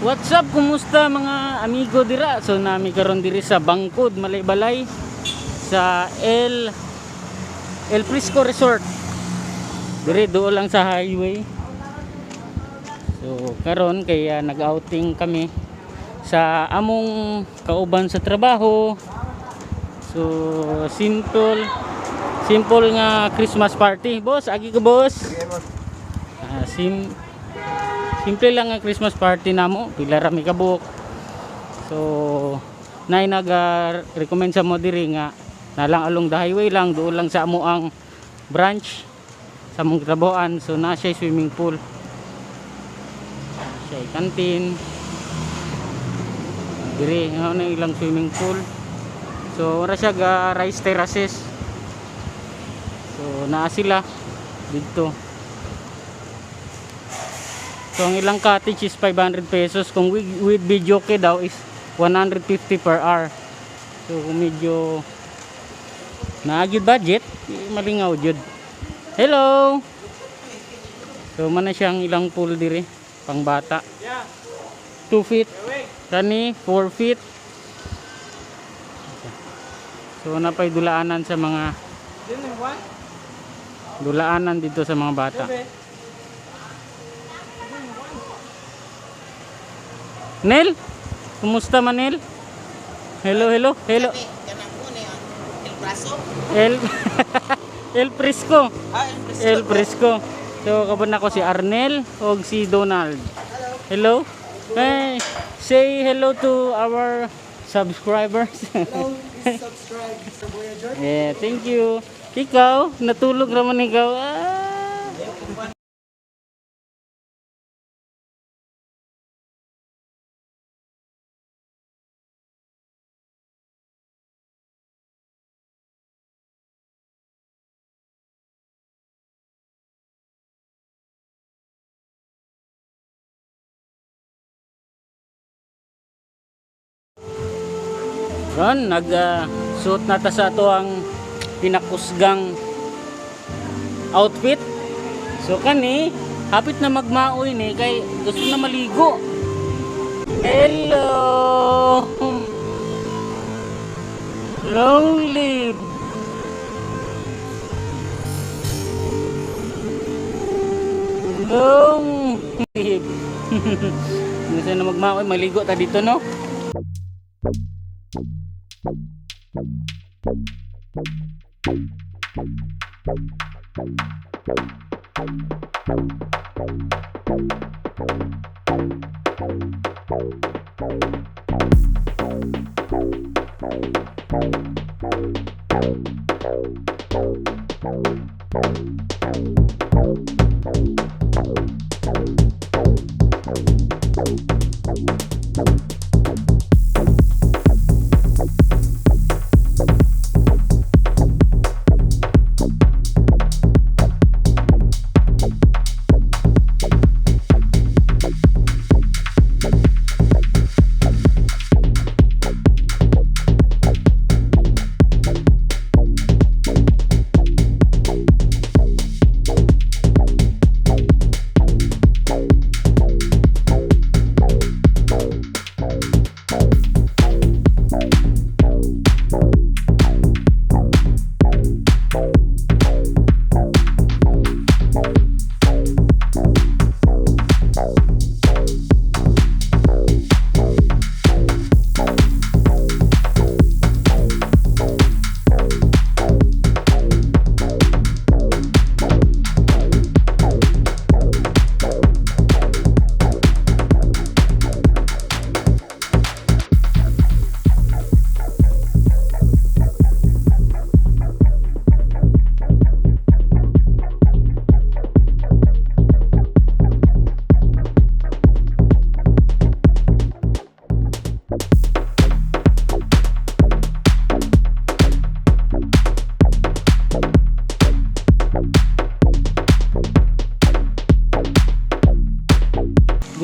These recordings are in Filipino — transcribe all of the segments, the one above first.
What's up? Kumusta mga amigo dira? So nami karon diri sa Bangkod, Malaybalay sa El Prisco Resort. Diri do lang sa highway. So karon kaya nag-outing kami sa among kauban sa trabaho. So simple nga Christmas party. Boss, agi ka boss. Simple lang ang Christmas party namo, pila ra mi kabuk. So nay nag-recommend sa mo diri nga nalang along the highway lang, doon lang sa amo ang branch sa among trabahoan. So na siya swimming pool, siya kantin diri na ilang swimming pool. So ora siya ga rice terraces. So naa sila dito. So ang ilang cottage is 500 pesos. Kung with video okay daw is 150 per hour. So kung medyo naagid budget, malingaw jud. Hello. So man na siyang ilang pool dire pang bata. 2 feet. Kani 4 feet. So napay dulaanan sa mga dulaanan dito sa mga bata. Nel, kumusta Manel? Hello. El El Prisco. El Prisco. El Prisco. So kaban ako si Arnel o si Donald. Hello. Hey, say hello to our subscribers. Hello, please subscribe sa Voyager. Yeah, thank you. Ikaw, natulog naman ikaw. Ron, nag-suot na ta sa ito ang pinakusgang outfit. So kani, hapit na magmaoy ni kay gusto na maligo. Hello. Lonely. Lonely. Gusto na magmaoy, maligo ta dito no.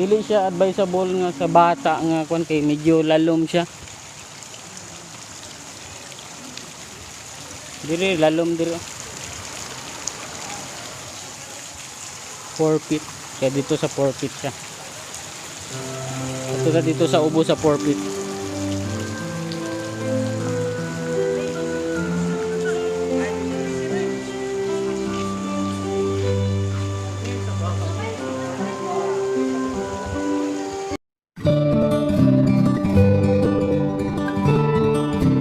Dili siya advisable nga sa bata nga kun kay medyo lalom siya. Dili lalom diri. 4 feet. Kaya dito sa 4 feet siya. Tulad dito sa ubo sa 4 feet.